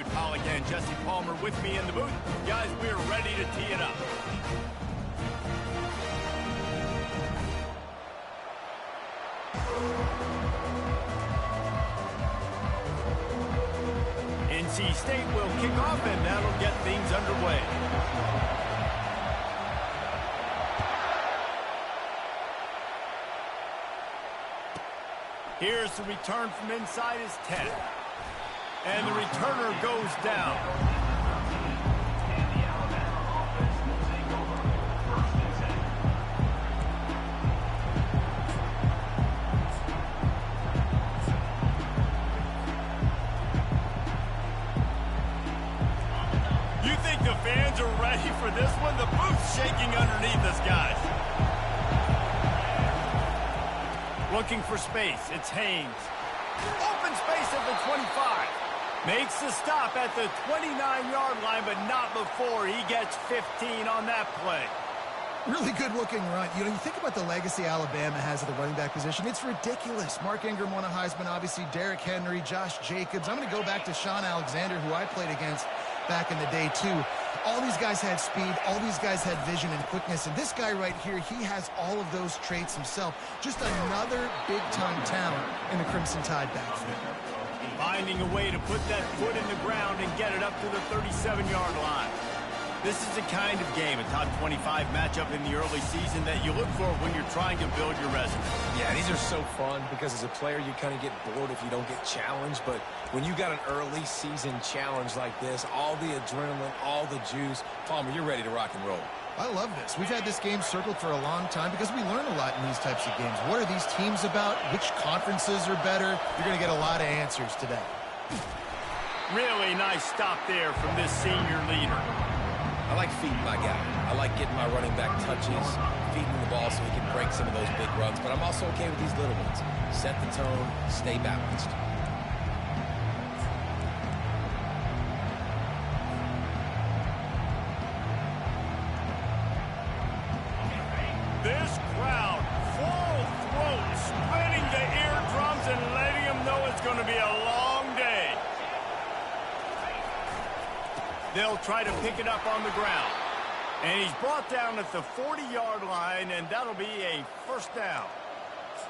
David Pollack and Jesse Palmer with me in the booth. Guys, we're ready to tee it up. NC State will kick off, and that'll get things underway. Here's the return from inside his 10. And the returner goes down. You think the fans are ready for this one? The booth's shaking underneath us, guys. Looking for space, it's Haynes. Open space at the 25. Makes the stop at the 29-yard line, but not before he gets 15 on that play. Really good-looking run. You know, you think about the legacy Alabama has at the running back position. It's ridiculous. Mark Ingram won a Heisman, obviously. Derrick Henry, Josh Jacobs. I'm going to go back to Sean Alexander, who I played against back in the day, too. All these guys had speed. All these guys had vision and quickness. And this guy right here, he has all of those traits himself. Just another big-time talent in the Crimson Tide backfield. Finding a way to put that foot in the ground and get it up to the 37-yard line. This is the kind of game, a top 25 matchup in the early season, that you look for when you're trying to build your resume. Yeah, these are so fun because as a player, you kind of get bored if you don't get challenged. But when you got an early season challenge like this, all the adrenaline, all the juice, Palmer, you're ready to rock and roll. I love this. We've had this game circled for a long time because we learn a lot in these types of games. What are these teams about? Which conferences are better? You're going to get a lot of answers today. Really nice stop there from this senior leader. I like feeding my guy. I like getting my running back touches, feeding the ball so he can break some of those big runs. But I'm also okay with these little ones. Set the tone, stay balanced. This crowd, full throat, spreading the eardrums and letting them know it's going to be a long day. They'll try to pick it up on the ground. And he's brought down at the 40-yard line, and that'll be a first down.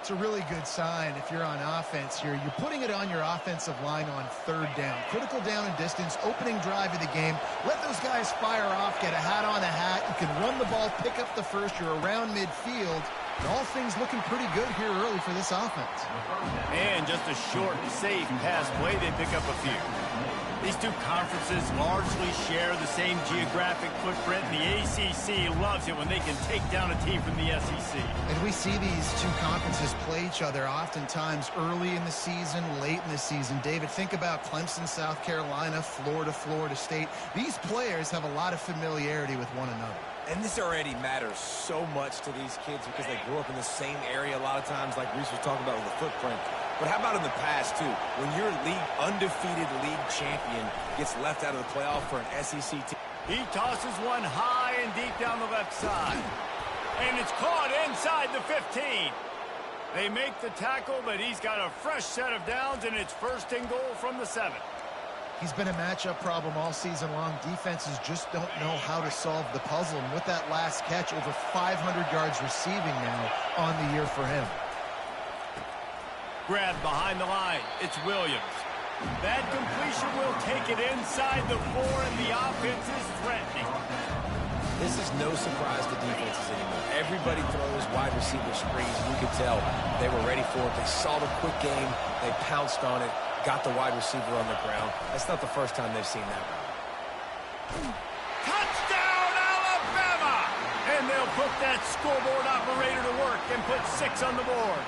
It's a really good sign if you're on offense here. You're putting it on your offensive line on third down. Critical down and distance, opening drive of the game. Let those guys fire off, get a hat on a hat. You can run the ball, pick up the first. You're around midfield. And all things looking pretty good here early for this offense. And just a short, safe pass play, they pick up a few. These two conferences largely share the same geographic footprint, and the ACC loves it when they can take down a team from the SEC. And we see these two conferences play each other oftentimes early in the season, late in the season. David, think about Clemson, South Carolina, Florida, Florida State. These players have a lot of familiarity with one another. And this already matters so much to these kids because they grew up in the same area a lot of times, like Reese was talking about with the footprint. But how about in the past, too? When your undefeated league champion gets left out of the playoff for an SEC team. He tosses one high and deep down the left side. And it's caught inside the 15. They make the tackle, but he's got a fresh set of downs, and it's first and goal from the 7. He's been a matchup problem all season long. Defenses just don't know how to solve the puzzle. And with that last catch, over 500 yards receiving now on the year for him. Grabbed behind the line. It's Williams. That completion will take it inside the 4, and the offense is threatening. This is no surprise to defenses anymore. Everybody throws wide receiver screens. You could tell they were ready for it. They saw the quick game. They pounced on it, got the wide receiver on the ground. That's not the first time they've seen that. Touchdown, Alabama! And they'll put that scoreboard operator to work and put 6 on the board.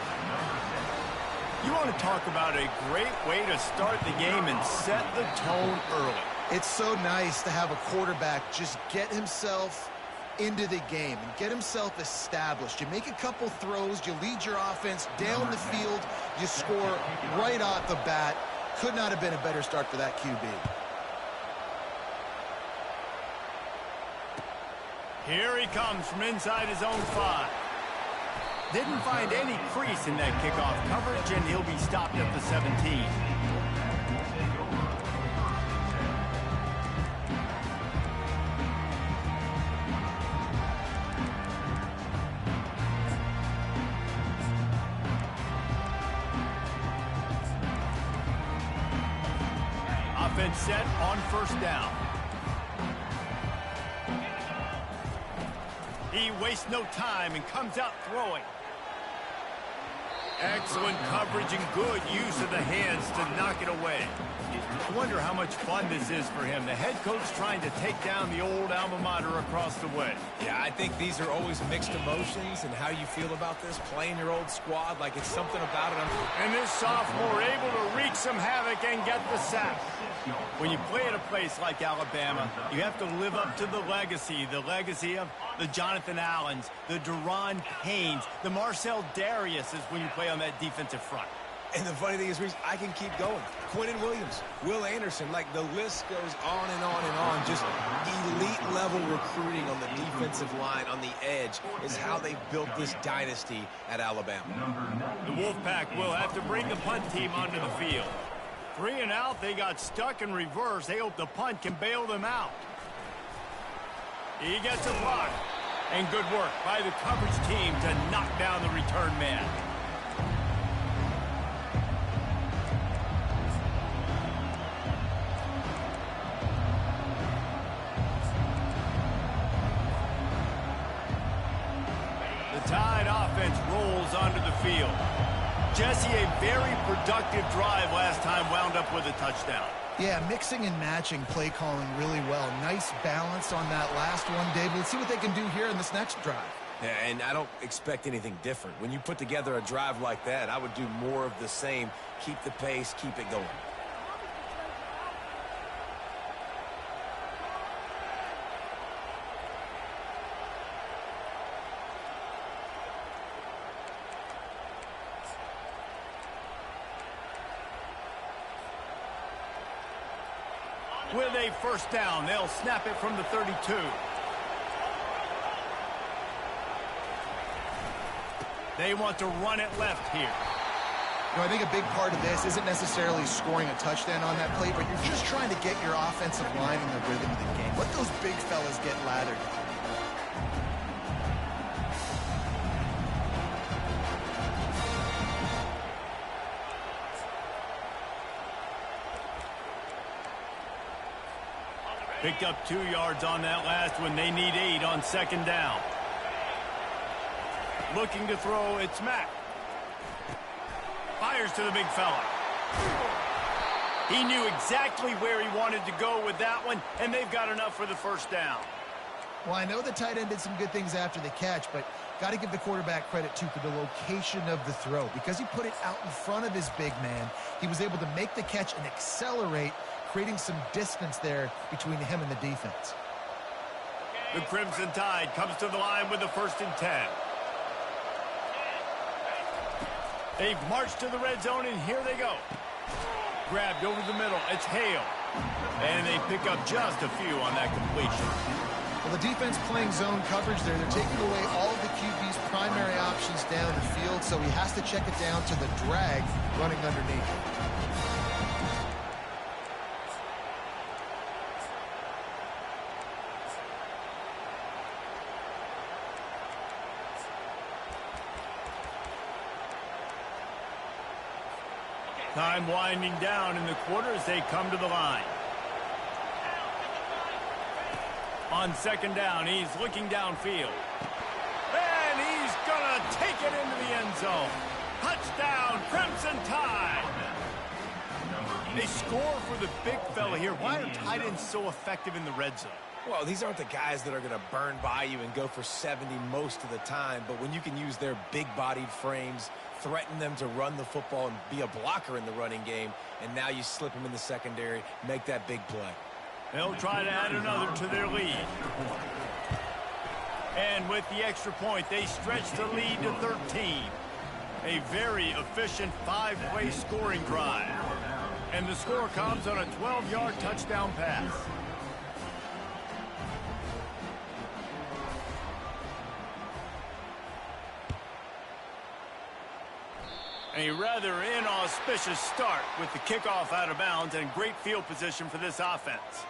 You want to talk about a great way to start the game and set the tone early. It's so nice to have a quarterback just get himself into the game and get himself established. You make a couple throws, you lead your offense down the field, you score right off the bat. Could not have been a better start for that QB. Here he comes from inside his own 5. Didn't find any crease in that kickoff coverage, and he'll be stopped at the 17. defense set on first down. He wastes no time and comes out throwing. Excellent coverage and good use of the hands to knock it away. I wonder how much fun this is for him. The head coach trying to take down the old alma mater across the way. Yeah, I think these are always mixed emotions, and how you feel about this, playing your old squad, like it's something about it. And this sophomore able to wreak some havoc and get the sack. When you play at a place like Alabama, you have to live up to the legacy of the Jonathan Allens, the Deron Paynes, the Marcel Dariuses when you play on that defensive front. And the funny thing is, Reese, I can keep going. Quentin Williams, Will Anderson, like the list goes on and on and on. Just elite level recruiting on the defensive line, on the edge, is how they built this dynasty at Alabama. The Wolfpack will have to bring the punt team onto the field. 3 and out, they got stuck in reverse. They hope the punt can bail them out. He gets a block. And good work by the coverage team to knock down the return man. The Tide offense rolls onto the field. Jesse, a very productive drive last time wound up with a touchdown. Yeah, mixing and matching play calling really well. Nice balance on that last one, David. Let's see what they can do here in this next drive. Yeah, and I don't expect anything different. When you put together a drive like that, I would do more of the same. Keep the pace, keep it going. With a first down, they'll snap it from the 32. They want to run it left here. You know, I think a big part of this isn't necessarily scoring a touchdown on that play, but you're just trying to get your offensive line in the rhythm of the game. Let those big fellas get lathered. Picked up 2 yards on that last one. They need 8 on second down. Looking to throw, it's Mack. Fires to the big fella. He knew exactly where he wanted to go with that one, and they've got enough for the first down. Well, I know the tight end did some good things after the catch, but got to give the quarterback credit, too, for the location of the throw. Because he put it out in front of his big man, he was able to make the catch and accelerate, creating some distance there between him and the defense. The Crimson Tide comes to the line with the 1st and 10. They've marched to the red zone, and here they go. Grabbed over the middle. It's Hale. And they pick up just a few on that completion. Well, the defense playing zone coverage there. They're taking away all of the QB's primary options down the field, so he has to check it down to the drag running underneath. Time winding down in the quarter as they come to the line. On second down, he's looking downfield. And he's going to take it into the end zone. Touchdown, Crimson Tide. They score for the big fella here. Why are tight ends so effective in the red zone? Well, these aren't the guys that are going to burn by you and go for 70 most of the time, but when you can use their big-bodied frames, threaten them to run the football and be a blocker in the running game, and now you slip them in the secondary, make that big play. They'll try to add another to their lead. And with the extra point, they stretch the lead to 13. A very efficient 5-play scoring drive. And the score comes on a 12-yard touchdown pass. A rather inauspicious start with the kickoff out of bounds and great field position for this offense.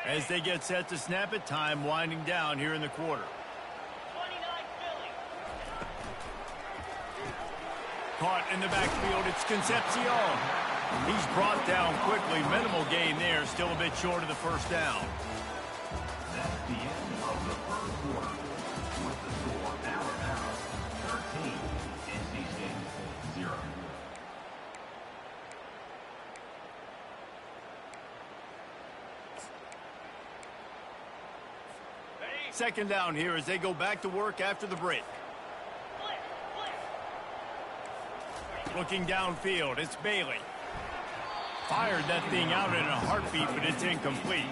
As they get set to snap it, time winding down here in the quarter. Caught in the backfield, it's Concepcion. He's brought down quickly. Minimal gain there, still a bit short of the first down. That's the end of the first quarter. With the score Alabama 13, NC State 0. Second down here as they go back to work after the break. Looking downfield, it's Bailey. Fired that thing out in a heartbeat, but it's incomplete.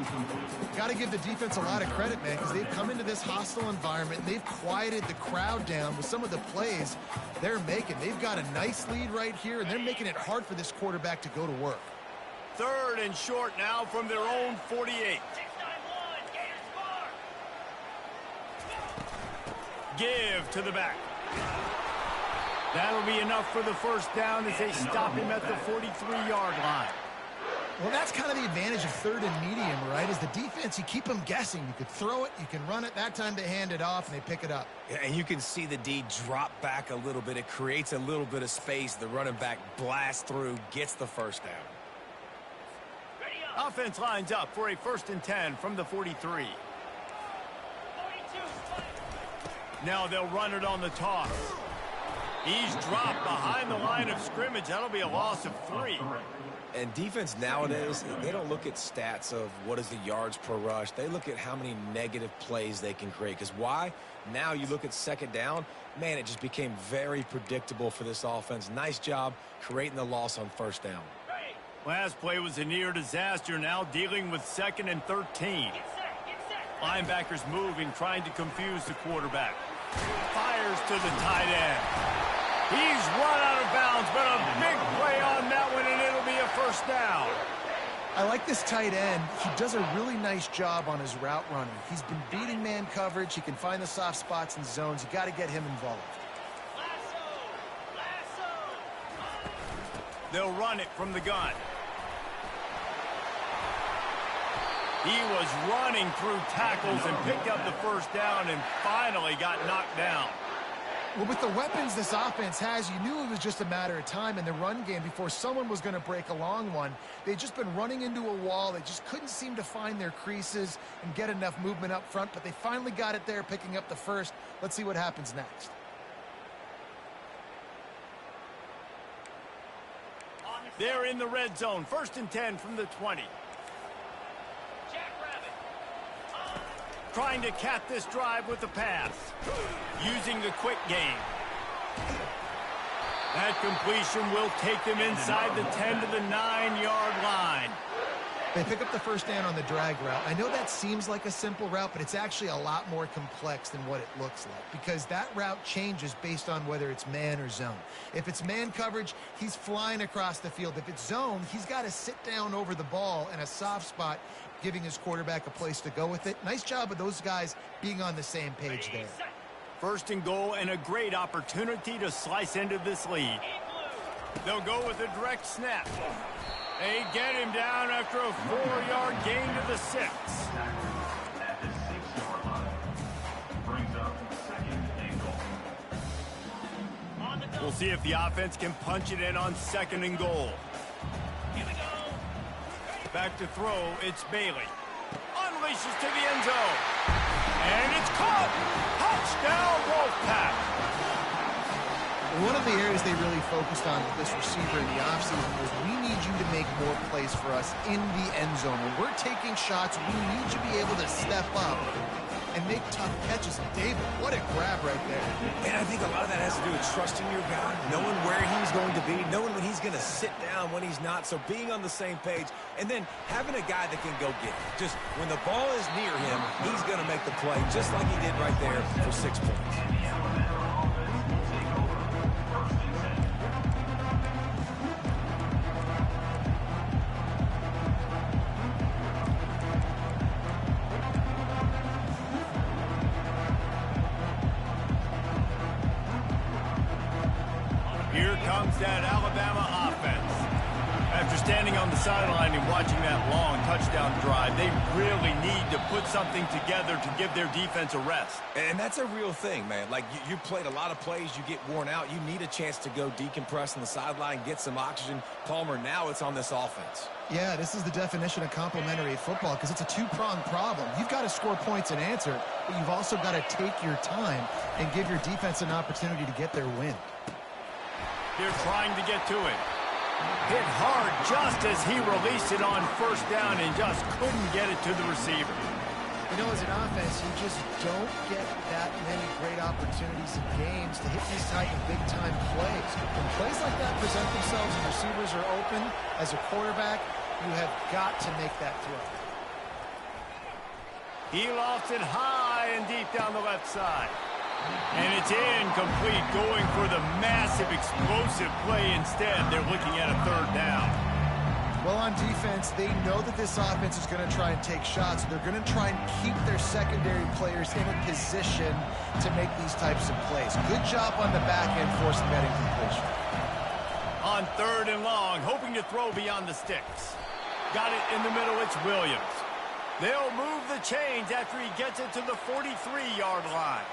Got to give the defense a lot of credit, man, because they've come into this hostile environment, and they've quieted the crowd down with some of the plays they're making. They've got a nice lead right here, and they're making it hard for this quarterback to go to work. Third and short now from their own 48. Give to the back. That'll be enough for the first down as they stop him at the 43-yard line. Well, that's kind of the advantage of third and medium, right? Is the defense, you keep them guessing. You could throw it, you can run it. That time they hand it off, and they pick it up. Yeah, and you can see the D drop back a little bit. It creates a little bit of space. The running back blasts through, gets the first down. Offense lines up for a 1st and 10 from the 43. Now they'll run it on the toss. He's dropped behind the line of scrimmage. That'll be a loss of 3. And defense nowadays, they don't look at stats of what is the yards per rush. They look at how many negative plays they can create. Because why? Now you look at second down, man, it just became very predictable for this offense. Nice job creating the loss on first down. Last play was a near disaster. Now dealing with 2nd and 13. Linebackers moving, trying to confuse the quarterback. Fires to the tight end. He's run out of bounds, but a big play on that one, and it'll be a first down. I like this tight end. He does a really nice job on his route running. He's been beating man coverage. He can find the soft spots and zones. You got to get him involved. They'll run it from the gun. He was running through tackles and picked up the first down and finally got knocked down. Well, with the weapons this offense has, you knew it was just a matter of time in the run game before someone was going to break a long one. They'd just been running into a wall. They just couldn't seem to find their creases and get enough movement up front, but they finally got it there, picking up the first. Let's see what happens next. They're in the red zone. 1st and 10 from the 20. Trying to cap this drive with the pass. Using the quick game. That completion will take them inside the 10 to the 9-yard line. They pick up the first down on the drag route. I know that seems like a simple route, but it's actually a lot more complex than what it looks like because that route changes based on whether it's man or zone. If it's man coverage, he's flying across the field. If it's zone, he's got to sit down over the ball in a soft spot, giving his quarterback a place to go with it. Nice job of those guys being on the same page there. 1st and goal and a great opportunity to slice into this lead. They'll go with a direct snap. They get him down after a 4-yard gain to the 6. At the 6-yard line. Brings up 2nd and goal. We'll see if the offense can punch it in on 2nd and goal. Back to throw, it's Bailey. Unleashes to the end zone. And it's caught. Touchdown, Wolfpack. One of the areas they really focused on with this receiver in the offseason was we need you to make more plays for us in the end zone. When we're taking shots, we need you to be able to step up and make tough catches. And David, what a grab right there. And I think a lot of that has to do with trusting your guy, knowing where he's going to be, knowing when he's going to sit down, when he's not. So being on the same page, and then having a guy that can go get it. Just when the ball is near him, he's going to make the play, just like he did right there for 6 points. Here comes that Alabama offense. After standing on the sideline and watching that long touchdown drive, they really need to put something together to give their defense a rest. And that's a real thing, man. Like, you played a lot of plays, you get worn out. You need a chance to go decompress on the sideline, get some oxygen. Palmer, now it's on this offense. Yeah, this is the definition of complementary football because it's a two-pronged problem. You've got to score points and answer, but you've also got to take your time and give your defense an opportunity to get their win. They're trying to get to it. Hit hard just as he released it on first down and just couldn't get it to the receiver. You know, as an offense, you just don't get that many great opportunities in games to hit these type of big-time plays. When plays like that present themselves and receivers are open, as a quarterback, you have got to make that throw. He lofts it high and deep down the left side. And it's incomplete, going for the massive explosive play instead. They're looking at a third down. Well, on defense, they know that this offense is going to try and take shots. They're going to try and keep their secondary players in a position to make these types of plays. Good job on the back end forcing that incompletion. On third and long, hoping to throw beyond the sticks. Got it in the middle, it's Williams. They'll move the chains after he gets it to the 43-yard line.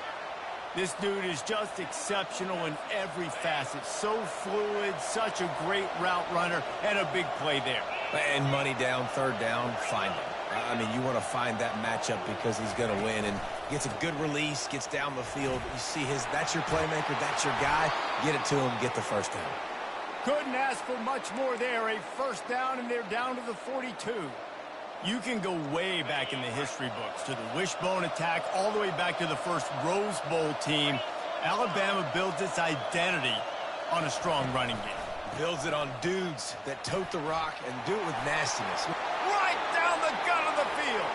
This dude is just exceptional in every facet. So fluid, such a great route runner, and a big play there. And money down, third down, find him. I mean, you want to find that matchup because he's going to win and gets a good release, gets down the field. You see that's your playmaker, that's your guy. Get it to him, get the first down. Couldn't ask for much more there. A first down, and they're down to the 42. You can go way back in the history books to the wishbone attack, all the way back to the first Rose Bowl team. Alabama builds its identity on a strong running game. Builds it on dudes that tote the rock and do it with nastiness. Right down the gut of the field.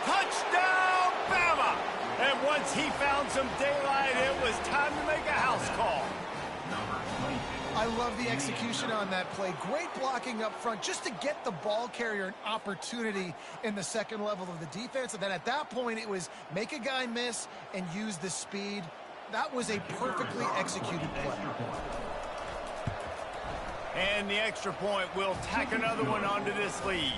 Touchdown, Bama! And once he found some daylight, it was time to make a house call. I love the execution on that play. Great blocking up front just to get the ball carrier an opportunity in the second level of the defense. And then at that point, it was make a guy miss and use the speed. That was a perfectly executed play. And the extra point will tack another one onto this lead.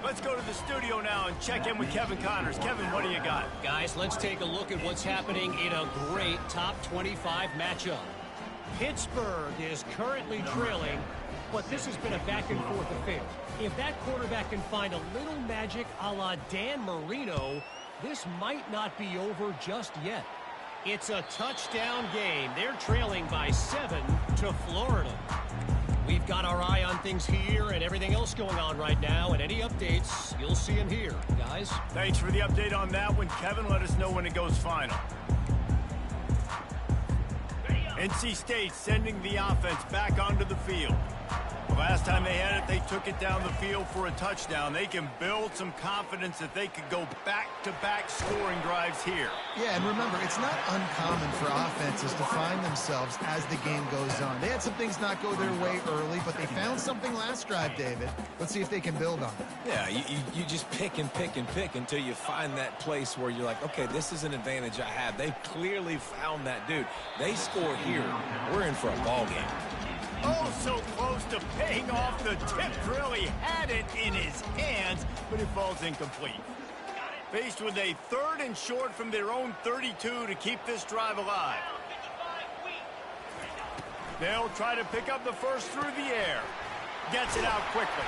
Let's go to the studio now and check in with Kevin Connors. Kevin, what do you got? Guys, let's take a look at what's happening in a great top 25 matchup. Pittsburgh is currently trailing, but this has been a back-and-forth affair. If that quarterback can find a little magic a la Dan Marino, this might not be over just yet. It's a touchdown game. They're trailing by 7 to Florida. We've got our eye on things here and everything else going on right now, and any updates, you'll see them here, guys. Thanks for the update on that one, Kevin. Let us know when it goes final. NC State sending the offense back onto the field. The last time they had it, they took it down the field for a touchdown. They can build some confidence that they could go back-to-back scoring drives here. Yeah, and remember, it's not uncommon for offenses to find themselves as the game goes on. They had some things not go their way early, but they found something last drive, David. Let's see if they can build on it. Yeah, you just pick and pick and pick until you find that place where you're like, okay, this is an advantage I have. They clearly found that dude. They score here. We're in for a ball game. Oh, so close to paying off. The tip drill. He had it in his hands, but it falls incomplete. Faced with a third and short from their own 32 to keep this drive alive. They'll try to pick up the first through the air. Gets it out quickly.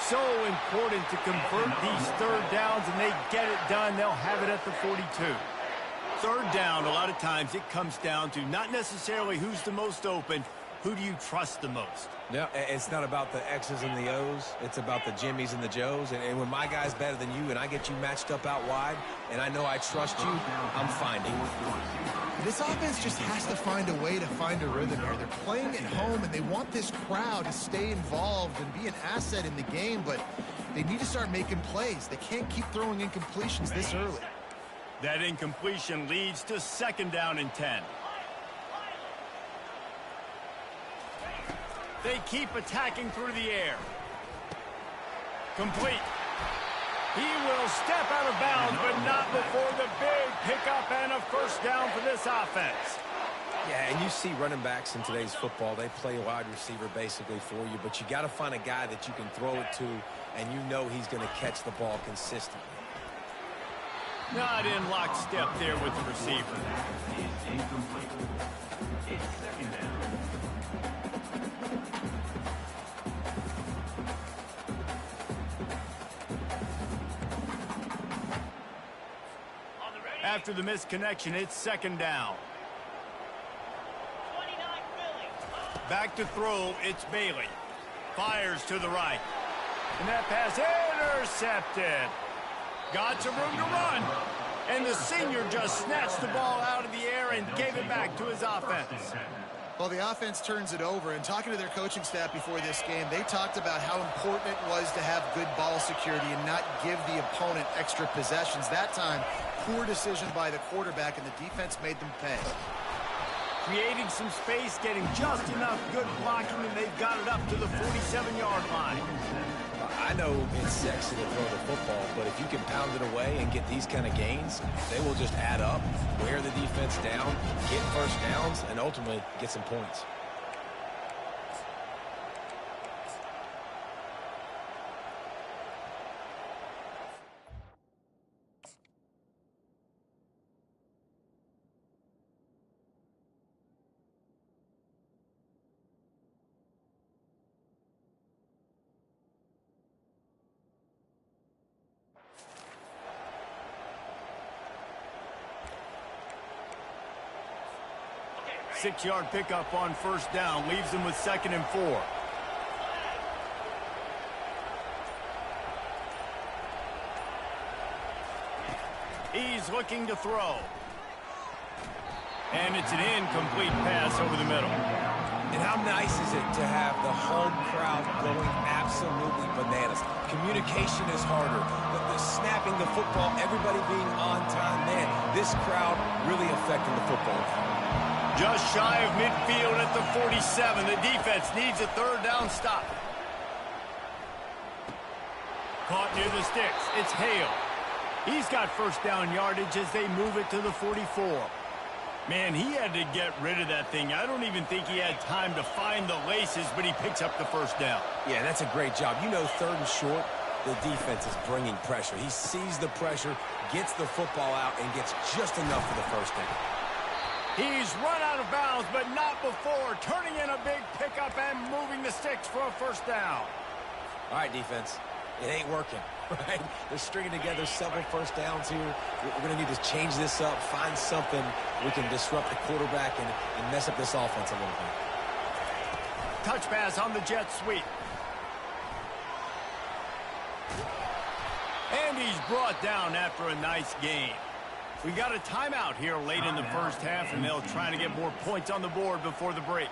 So important to convert these third downs, and they get it done. They'll have it at the 42. Third down, a lot of times it comes down to not necessarily who's the most open, who do you trust the most? Yeah, it's not about the X's and the O's. It's about the Jimmys and the Joes. And when my guy's better than you and I get you matched up out wide and I know I trust you, I'm finding. This offense just has to find a way to find a rhythm here. They're playing at home, and they want this crowd to stay involved and be an asset in the game, but they need to start making plays. They can't keep throwing incompletions this early. That incompletion leads to second down and 10. They keep attacking through the air. Complete. He will step out of bounds, but not before the big pickup and a first down for this offense. Yeah, and you see running backs in today's football, they play wide receiver basically for you, but you got to find a guy that you can throw it to, and you know he's going to catch the ball consistently. Not in lockstep there with the receiver. Is incomplete. It's second down. After the misconnection, it's second down. Back to throw, it's Bailey. Fires to the right. And that pass intercepted. Got some room to run. And the senior just snatched the ball out of the air and gave it back to his offense. Well, the offense turns it over, and talking to their coaching staff before this game, they talked about how important it was to have good ball security and not give the opponent extra possessions. That time, poor decision by the quarterback, and the defense made them pay. Creating some space, getting just enough good blocking, and they've got it up to the 47-yard line. I know it's sexy to throw the football, but if you can pound it away and get these kind of gains, they will just add up, wear the defense down, get first downs, and ultimately get some points. Six-yard pickup on first down leaves them with 2nd and 4. He's looking to throw. And it's an incomplete pass over the middle. And how nice is it to have the home crowd going absolutely bananas? Communication is harder. The snapping the football, everybody being on time. Man, this crowd really affecting the football. Just shy of midfield at the 47. The defense needs a third down stop. Caught near the sticks. It's Hale. He's got first down yardage as they move it to the 44. Man, he had to get rid of that thing. I don't even think he had time to find the laces, but he picks up the first down. Yeah, that's a great job. You know, third and short, the defense is bringing pressure. He sees the pressure, gets the football out, and gets just enough for the first down. He's run out of bounds, but not before. Turning in a big pickup and moving the sticks for a first down. All right, defense. It ain't working, right? They're stringing together several first downs here. We're going to need to change this up, find something we can disrupt the quarterback and mess up this offense a little bit. Touch pass on the jet sweep. And he's brought down after a nice game. We got a timeout here late in the first half, and they'll try to get more points on the board before the break.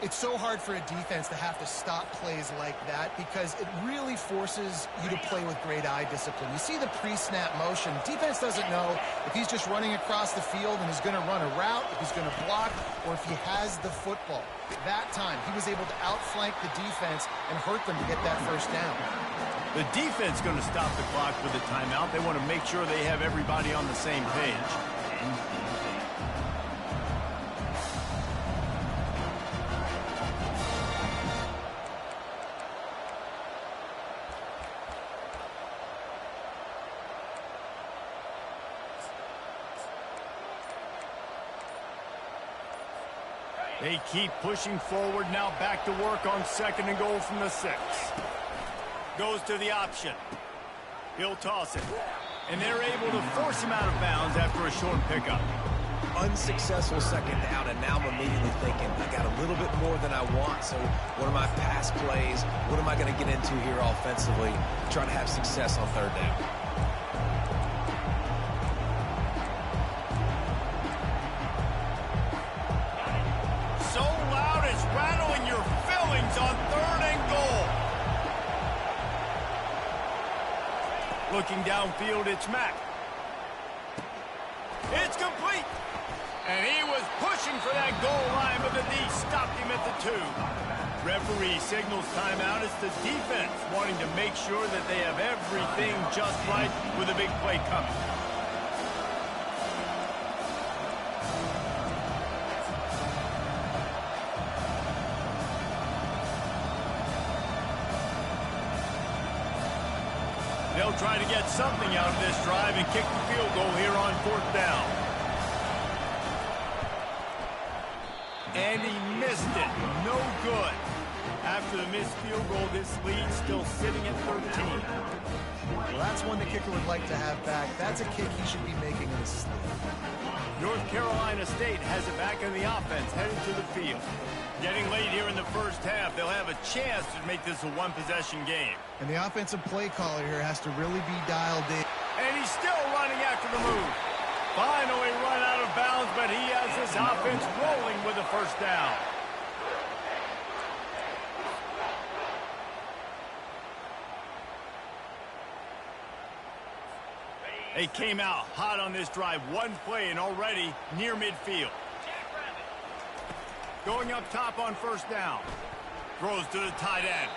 It's so hard for a defense to have to stop plays like that because it really forces you to play with great eye discipline. You see the pre-snap motion. Defense doesn't know if he's just running across the field and is going to run a route, if he's going to block, or if he has the football. That time, he was able to outflank the defense and hurt them to get that first down. The defense going to stop the clock with a timeout. They want to make sure they have everybody on the same page. They keep pushing forward. Now back to work on 2nd and goal from the 6. Goes to the option. He'll toss it. And they're able to force him out of bounds after a short pickup. Unsuccessful second down, and now I'm immediately thinking, I got a little bit more than I want, so what are my pass plays? What am I going to get into here offensively to try to have success on third down? So loud it's rattling your fillings on 3rd and goal. Looking downfield, it's Mack. It's complete. And he was pushing for that goal line, but the D stopped him at the 2. Referee signals timeout. It's the defense wanting to make sure that they have everything just right with a big play coming. They'll try to get something out of this drive and kick the field goal here on 4th down. And he missed it. No good. After the missed field goal, this lead still sitting at 13. Well, that's one the kicker would like to have back. That's a kick he should be making in his sleep. North Carolina State has it back in the offense, headed to the field. Getting late here in the first half, they'll have a chance to make this a one-possession game. And the offensive play caller here has to really be dialed in. And he's still running after the move. Finally run out of bounds, but he has his offense rolling with a first down. They came out hot on this drive. One play and already near midfield. Going up top on first down. Throws to the tight end.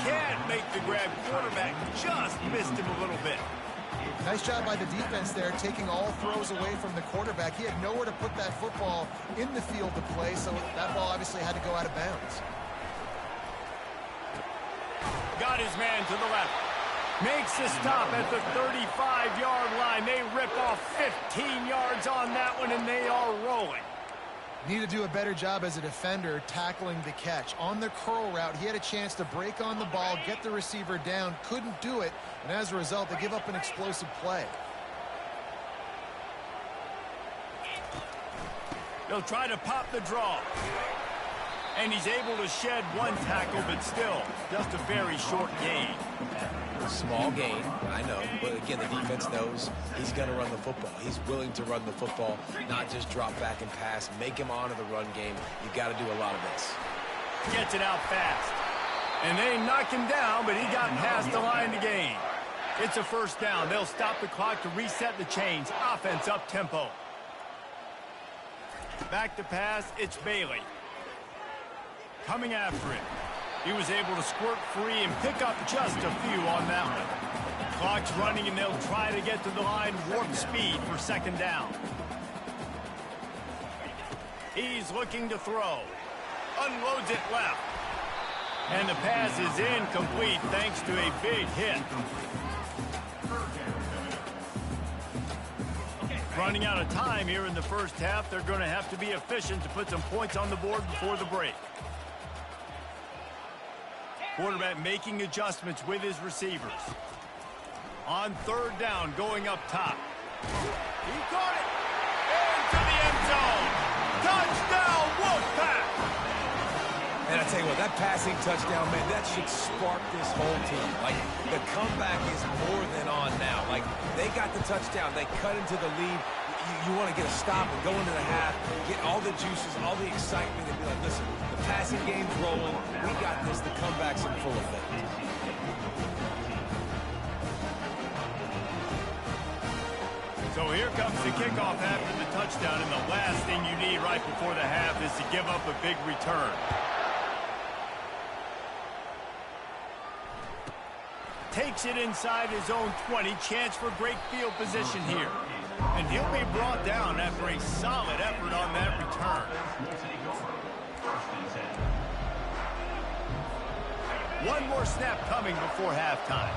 Can't make the grab. Quarterback just missed him a little bit. Nice job by the defense there, taking all throws away from the quarterback. He had nowhere to put that football in the field to play, so that ball obviously had to go out of bounds. Got his man to the left. Makes a stop at the 35-yard line. They rip off 15 yards on that one, and they are rolling. Need to do a better job as a defender tackling the catch. On the curl route, he had a chance to break on the ball, get the receiver down, couldn't do it, and as a result, they give up an explosive play. They'll try to pop the draw. And he's able to shed one tackle, but still, just a very short gain. Small gain, I know, but again, the defense knows he's going to run the football. He's willing to run the football, not just drop back and pass, make him honor the run game. You've got to do a lot of this. Gets it out fast. And they knock him down, but he got past the line to gain. It's a first down. They'll stop the clock to reset the chains. Offense up tempo. Back to pass, it's Bailey. Coming after it. He was able to squirt free and pick up just a few on that one. Clock's running, and they'll try to get to the line warp speed for second down. He's looking to throw. Unloads it left. And the pass is incomplete thanks to a big hit. Running out of time here in the first half. They're going to have to be efficient to put some points on the board before the break. Quarterback making adjustments with his receivers. On third down, going up top. He caught it. Into the end zone. Touchdown, Wolfpack. And I tell you what, that passing touchdown, man, that should spark this whole team. Like, the comeback is more than on now. Like, they got the touchdown. They cut into the lead. You want to get a stop and go into the half, get all the juices, all the excitement, and be like, listen, the passing game's rolling. We got this. The comeback's in full effect. So here comes the kickoff after the touchdown, and the last thing you need right before the half is to give up a big return. Takes it inside his own 20. Chance for great field position here. And he'll be brought down after a solid effort on that return. One more snap coming before halftime.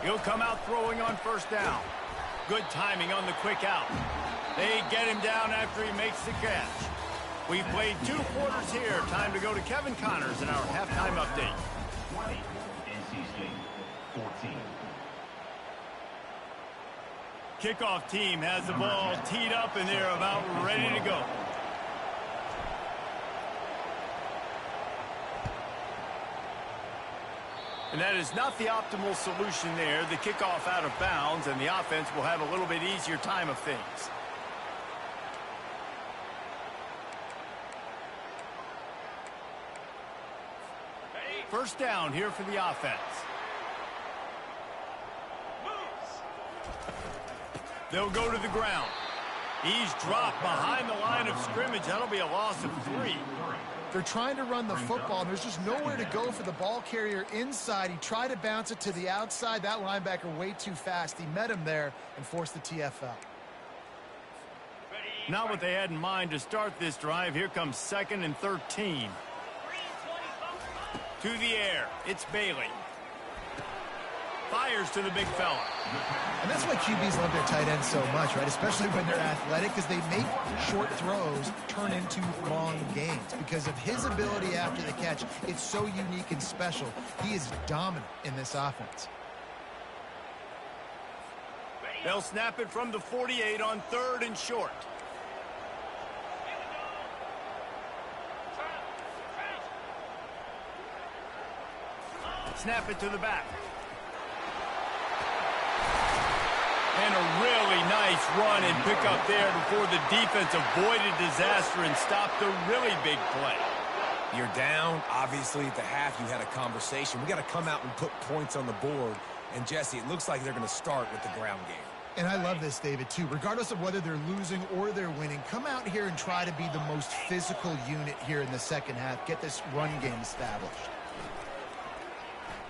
He'll come out throwing on first down. Good timing on the quick out. They get him down after he makes the catch. We've played 2 quarters here. Time to go to Kevin Connors in our halftime update. 20, NC State 14. Kickoff team has the ball teed up, and they're about ready to go. And that is not the optimal solution there. The kickoff out of bounds, and the offense will have a little bit easier time of things. First down here for the offense. They'll go to the ground. He's dropped behind the line of scrimmage. That'll be a loss of 3. They're trying to run the football, and there's just nowhere to go for the ball carrier inside. He tried to bounce it to the outside. That linebacker way too fast. He met him there and forced the TFL. Not what they had in mind to start this drive. Here comes 2nd and 13. To the air. It's Bailey. Fires to the big fella. And that's why QBs love their tight ends so much, right? Especially when they're athletic, because they make short throws turn into long gains. Because of his ability after the catch, it's so unique and special. He is dominant in this offense. They'll snap it from the 48 on 3rd and short. Snap it to the back. And a really nice run and pick up there before the defense avoided disaster and stopped a really big play. You're down. Obviously, at the half, you had a conversation. We got to come out and put points on the board. And, Jesse, it looks like they're going to start with the ground game. And I love this, David, too. Regardless of whether they're losing or they're winning, come out here and try to be the most physical unit here in the second half. Get this run game established.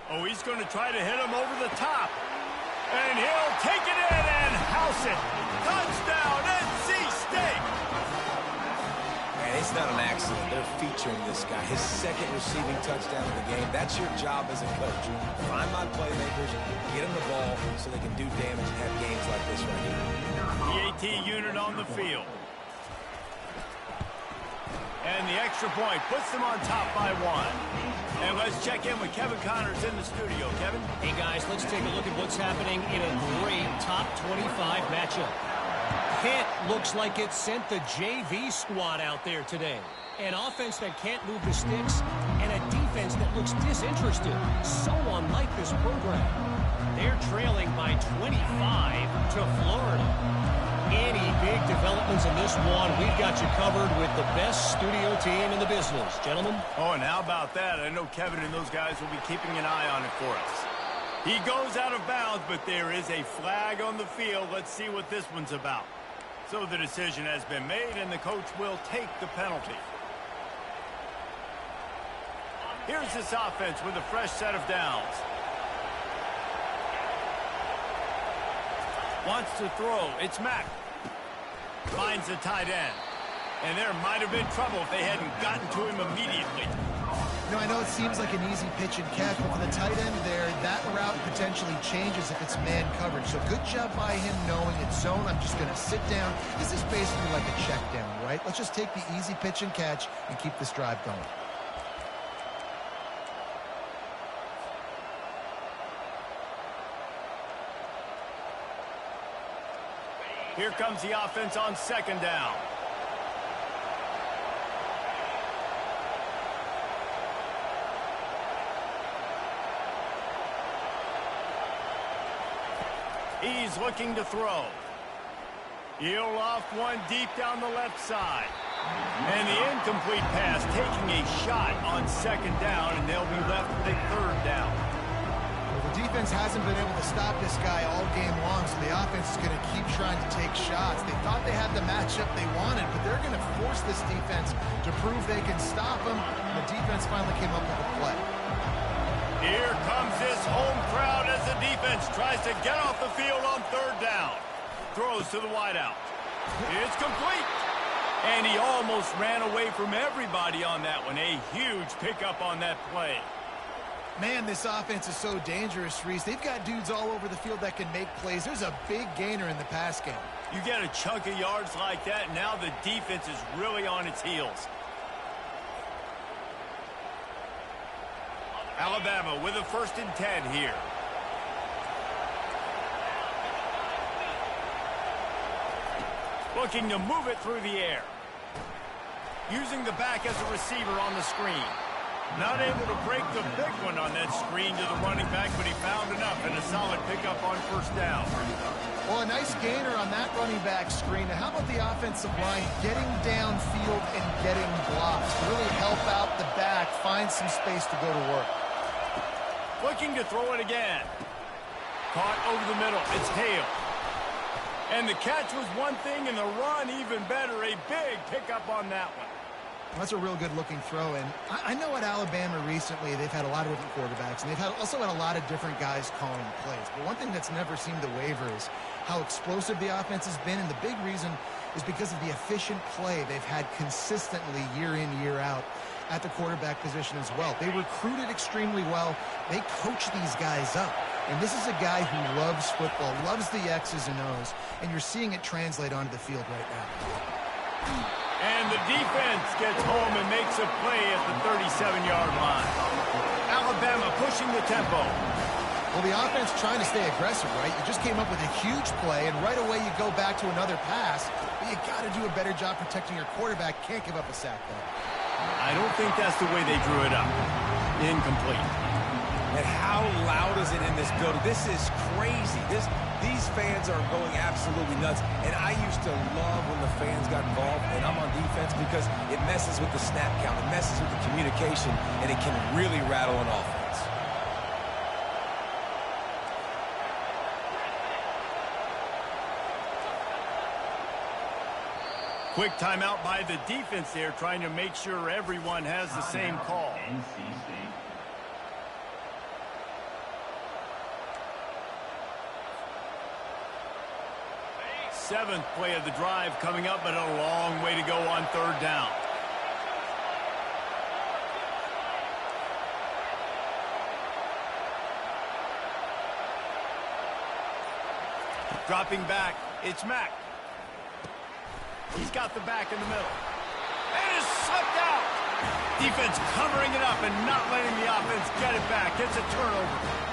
Oh, he's going to try to hit him over the top. And he'll take it in and house it. Touchdown, NC State. Man, it's not an accident. They're featuring this guy. His second receiving touchdown of the game. That's your job as a coach. Find my playmakers, get them the ball so they can do damage and have games like this right here. The AT unit on the field. And the extra point puts them on top by 1. And let's check in with Kevin Connors in the studio. Kevin? Hey, guys, let's take a look at what's happening in a great top 25 matchup. Pitt looks like it sent the JV squad out there today. An offense that can't move the sticks and a defense that looks disinterested. So unlike this program. They're trailing by 25 to Florida. Any big developments in this one, we've got you covered with the best studio team in the business. Gentlemen? Oh, and how about that? I know Kevin and those guys will be keeping an eye on it for us. He goes out of bounds, but there is a flag on the field. Let's see what this one's about. So the decision has been made, and the coach will take the penalty. Here's this offense with a fresh set of downs. Wants to throw. It's Mack. Finds the tight end. And there might have been trouble if they hadn't gotten to him immediately. You know, I know it seems like an easy pitch and catch, but for the tight end there, that route potentially changes if it's man coverage. So good job by him knowing it's zone. I'm just going to sit down. This is basically like a check down, right? Let's just take the easy pitch and catch and keep this drive going. Here comes the offense on 2nd down. He's looking to throw. He'll loft one deep down the left side. And the incomplete pass taking a shot on 2nd down, and they'll be left with a 3rd down. Well, the defense hasn't been able to stop this guy all game long, so the offense is going to keep trying to take shots. They thought they had the matchup they wanted, but they're going to force this defense to prove they can stop him. The defense finally came up with a play. Here comes this home crowd as the defense tries to get off the field on 3rd down. Throws to the wideout. It's complete. And he almost ran away from everybody on that one. A huge pickup on that play. Man, this offense is so dangerous, Reese. They've got dudes all over the field that can make plays. There's a big gainer in the pass game. You get a chunk of yards like that, now the defense is really on its heels. Alabama with a 1st and 10 here. Looking to move it through the air. Using the back as a receiver on the screen. Not able to break the big one on that screen to the running back, but he found enough and a solid pickup on 1st down. Well, a nice gainer on that running back screen. Now, how about the offensive line getting downfield and getting blocks to really help out the back, find some space to go to work. Looking to throw it again. Caught over the middle. It's Hale. And the catch was one thing, and the run even better. A big pickup on that one. That's a real good-looking throw. And I know at Alabama recently they've had a lot of different quarterbacks, and they've also had a lot of different guys calling plays. But one thing that's never seemed to waver is how explosive the offense has been, and the big reason is because of the efficient play they've had consistently year in, year out. at the quarterback position as well. They recruited extremely well. They coach these guys up. And this is a guy who loves football, loves the X's and O's, and you're seeing it translate onto the field right now. And the defense gets home and makes a play at the 37-yard line. Alabama pushing the tempo. Well, the offense trying to stay aggressive, right? You just came up with a huge play, and right away you go back to another pass. But you got to do a better job protecting your quarterback. Can't give up a sack, though. I don't think that's the way they drew it up. Incomplete. And how loud is it in this building? This is crazy. These fans are going absolutely nuts. And I used to love when the fans got involved, and I'm on defense because it messes with the snap count. It messes with the communication, and it can really rattle an offense. Quick timeout by the defense there, trying to make sure everyone has the same call. NC State. Seventh play of the drive coming up, but a long way to go on third down. Dropping back, it's Mack. He's got the back in the middle. And is slipped out. Defense covering it up and not letting the offense get it back. It's a turnover.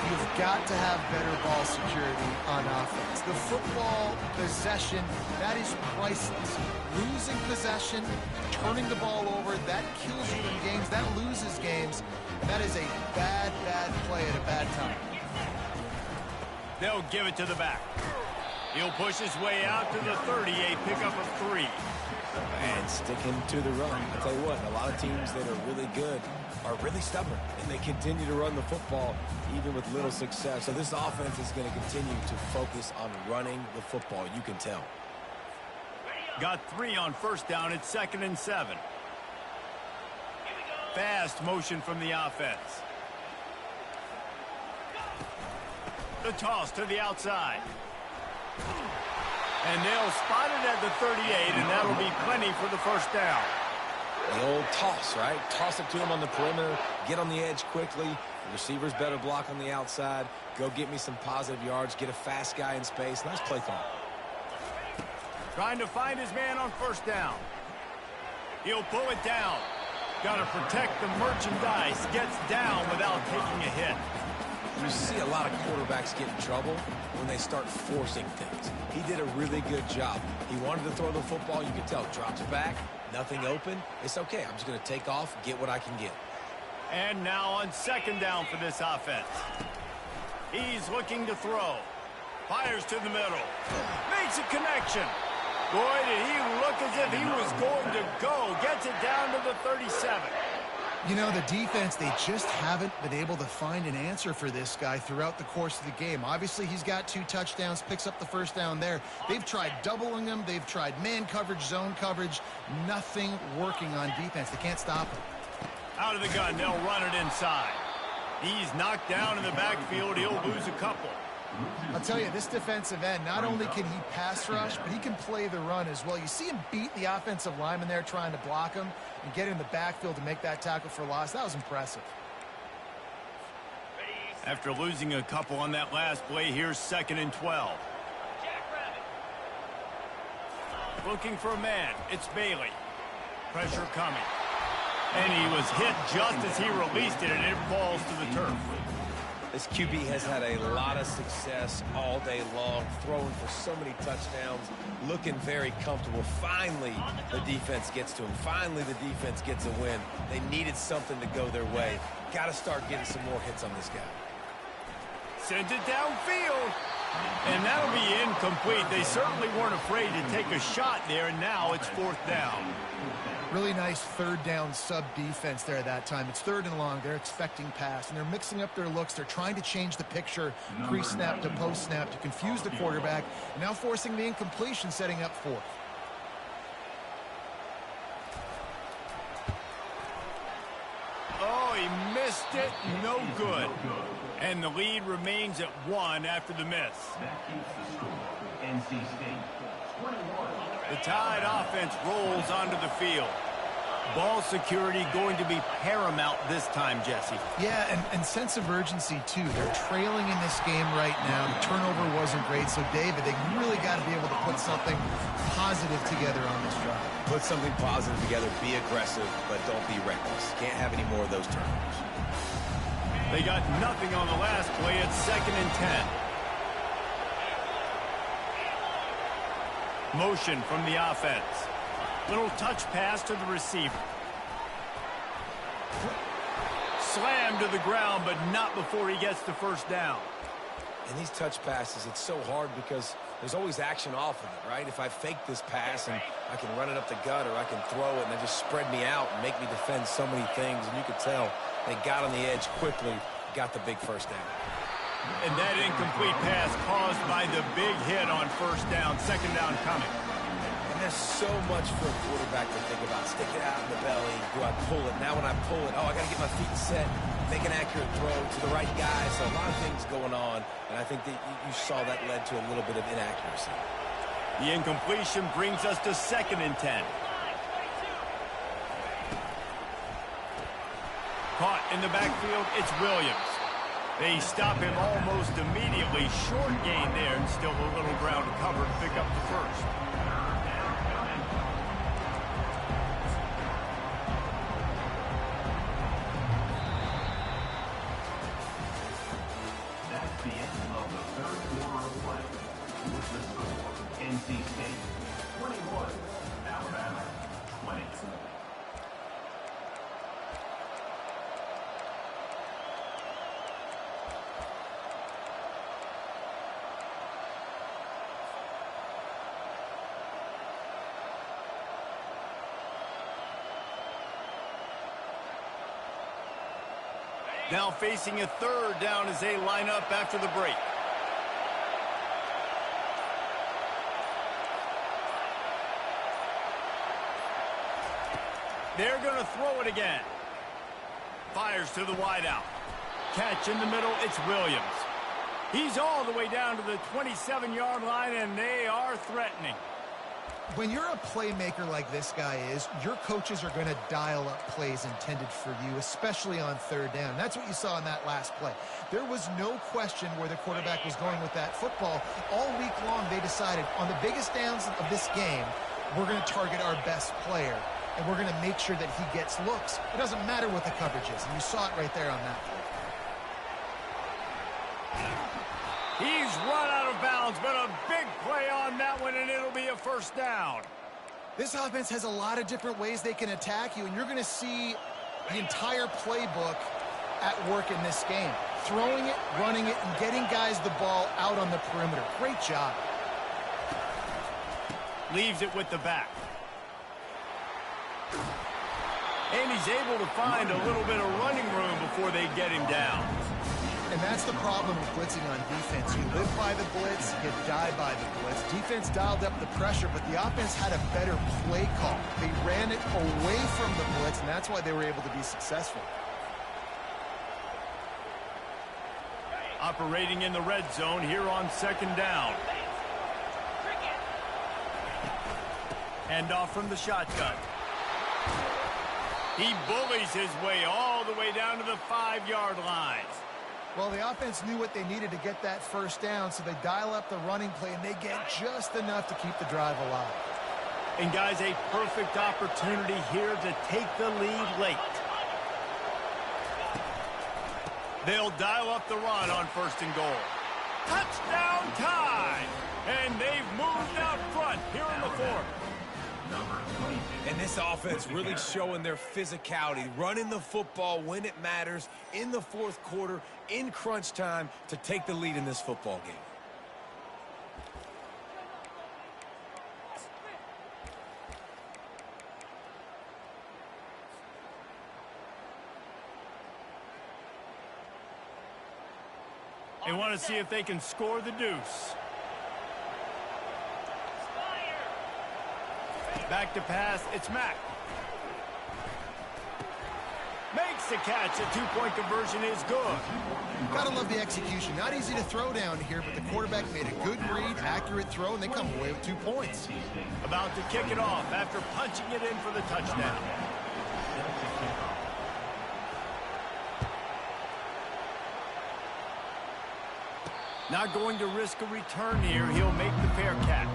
You've got to have better ball security on offense. The football possession, that is priceless. Losing possession, turning the ball over, that kills you in games. That loses games. That is a bad, bad play at a bad time. They'll give it to the back. He'll push his way out to the 38, pickup of 3. And sticking to the run. I'll tell you what, a lot of teams that are really good are really stubborn, and they continue to run the football even with little success. So this offense is going to continue to focus on running the football. You can tell. Got 3 on first down. It's 2nd and 7. Fast motion from the offense. The toss to the outside. And they'll spot it at the 38, and that'll be plenty for the first down. The old toss, right? Toss it to him on the perimeter, get on the edge quickly. The receivers better block on the outside. Go get me some positive yards, get a fast guy in space. Nice play call. Trying to find his man on first down. He'll pull it down. Got to protect the merchandise. Gets down without taking a hit. You see a lot of quarterbacks get in trouble when they start forcing things. He did a really good job. He wanted to throw the football. You can tell. Drops back. Nothing open. It's okay. I'm just going to take off, get what I can get. And now on second down for this offense. He's looking to throw. Fires to the middle. Makes a connection. Boy, did he look as if he was going to go. Gets it down to the 37. You know, the defense, they just haven't been able to find an answer for this guy throughout the course of the game. Obviously, he's got 2 touchdowns, picks up the first down there. They've tried doubling him. They've tried man coverage, zone coverage. Nothing working on defense. They can't stop him. Out of the gun, they'll run it inside. He's knocked down in the backfield. He'll lose a couple. I'll tell you, this defensive end, not only can he pass rush, but he can play the run as well. You see him beat the offensive lineman there trying to block him and get in the backfield to make that tackle for loss. That was impressive. After losing a couple on that last play, here's 2nd and 12. Looking for a man. It's Bailey. Pressure coming. And he was hit just as he released it, and it falls to the turf. This QB has had a lot of success all day long, throwing for so many touchdowns, looking very comfortable. Finally, the defense gets to him. Finally, the defense gets a win. They needed something to go their way. Got to start getting some more hits on this guy. Sends it downfield. And that'll be incomplete. They certainly weren't afraid to take a shot there, and now it's 4th down. Really nice third down sub defense there that time. It's 3rd and long. They're expecting pass, and they're mixing up their looks. They're trying to change the picture pre-snap to post-snap to confuse the quarterback, and now forcing the incompletion, setting up 4th. Oh, he missed it. No good. And the lead remains at 1 after the miss. That keeps the score. NC State 21. The Tide offense rolls onto the field. Ball security going to be paramount this time, Jesse. Yeah, and sense of urgency, too. They're trailing in this game right now. The turnover wasn't great. So, David, they really got to be able to put something positive together on this drive. Put something positive together. Be aggressive, but don't be reckless. Can't have any more of those turnovers. They got nothing on the last play. It's 2nd and 10. Motion from the offense. Little touch pass to the receiver. Slammed to the ground, but not before he gets the first down. And these touch passes, it's so hard because there's always action off of it, right? If I fake this pass and I can run it up the gut, or I can throw it and they just spread me out and make me defend so many things. And you could tell they got on the edge quickly, got the big first down. And that incomplete pass caused by the big hit on first down. 2nd down coming. And there's so much for a quarterback to think about. Stick it out in the belly. Do I pull it? Now when I pull it, oh, I got to get my feet set. Make an accurate throw to the right guy. So a lot of things going on. And I think that you saw that led to a little bit of inaccuracy. The incompletion brings us to 2nd and 10. Caught in the backfield, it's Williams. They stop him almost immediately. Short gain there, and still a little ground to cover to pick up the first. That's the end of the third quarter of play. With the score, NC State 21, Alabama 20. Now facing a 3rd down as they line up after the break. They're going to throw it again. Fires to the wideout. Catch in the middle, it's Williams. He's all the way down to the 27-yard line, and they are threatening. When you're a playmaker like this guy is, your coaches are going to dial up plays intended for you, especially on 3rd down. That's what you saw in that last play. There was no question where the quarterback was going with that football. All week long, they decided on the biggest downs of this game, we're going to target our best player, and we're going to make sure that he gets looks. It doesn't matter what the coverage is, and you saw it right there on that play. He's run out of bounds, but a big play on that one, and it'll be a first down. This offense has a lot of different ways they can attack you, and you're going to see the entire playbook at work in this game. Throwing it, running it, and getting guys the ball out on the perimeter. Great job. Leaves it with the back. And he's able to find a little bit of running room before they get him down. And that's the problem with blitzing on defense. You live by the blitz, you die by the blitz. Defense dialed up the pressure, but the offense had a better play call. They ran it away from the blitz, and that's why they were able to be successful. Operating in the red zone here on 2nd down. Handoff from the shotgun. He bullies his way all the way down to the 5-yard line. Well, the offense knew what they needed to get that first down, so they dial up the running play, and they get just enough to keep the drive alive. And, guys, a perfect opportunity here to take the lead late. They'll dial up the run on 1st and goal. Touchdown time! And they've moved out front here in the 4th. And this offense really showing their physicality, running the football when it matters, in the 4th quarter, in crunch time, to take the lead in this football game. They want to see if they can score the deuce. Back to pass, it's Mack. Makes the catch. A two-point conversion is good. Gotta love the execution. Not easy to throw down here, but the quarterback made a good read, accurate throw, and they come away with 2 points. About to kick it off after punching it in for the touchdown. Not going to risk a return here. He'll make the fair catch.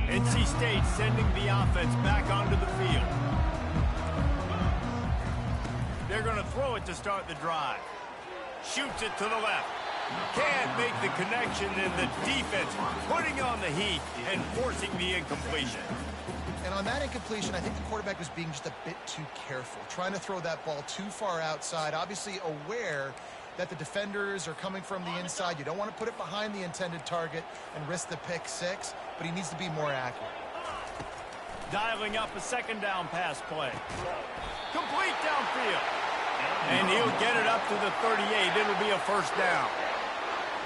NC State sending the offense back onto the field. They're going to throw it to start the drive. Shoots it to the left. Can't make the connection, and the defense putting on the heat and forcing the incompletion. And on that incompletion, I think the quarterback was being just a bit too careful, trying to throw that ball too far outside, obviously aware that the defenders are coming from the inside. You don't want to put it behind the intended target and risk the pick six, but he needs to be more accurate. Dialing up a second down pass play. Complete downfield. And he'll get it up to the 38. It'll be a first down.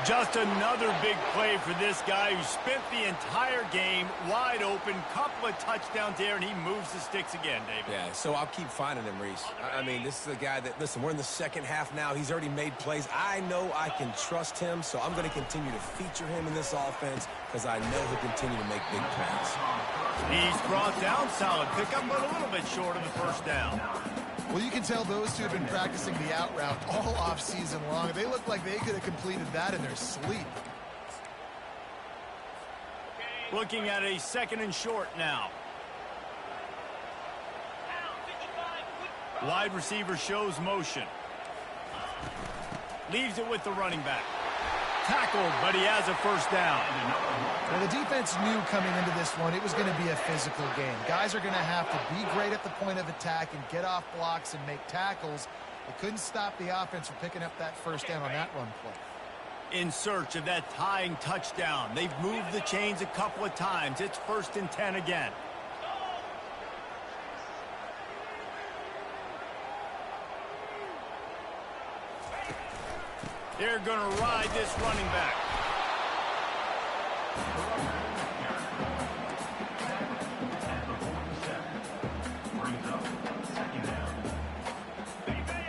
Just another big play for this guy who spent the entire game wide open. Couple of touchdowns there, and he moves the sticks again, David. Yeah, so I'll keep finding him, Reese. I mean, this is a guy that, listen, we're in the second half now. He's already made plays. I know I can trust him, so I'm going to continue to feature him in this offense because I know he'll continue to make big plays. He's brought down, solid pickup, but a little bit short of the first down. Well, you can tell those two have been practicing the out route all off-season long. They look like they could have completed that in their sleep. Looking at a second and short now. Wide receiver shows motion. Leaves it with the running back. Tackled, but he has a first down. Well, the defense knew coming into this one it was going to be a physical game. Guys are going to have to be great at the point of attack and get off blocks and make tackles. They couldn't stop the offense from picking up that first down on that run play. In search of that tying touchdown. They've moved the chains a couple of times. It's 1st and 10 again. They're going to ride this running back.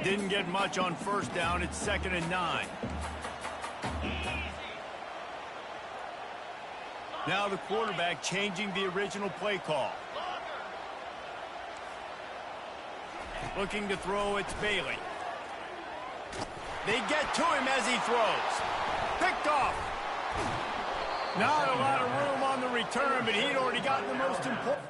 Didn't get much on first down. It's 2nd and 9. Now the quarterback changing the original play call. Looking to throw, it's Bailey. They get to him as he throws. Picked off. Not a lot of room on the return, but he'd already gotten the most important.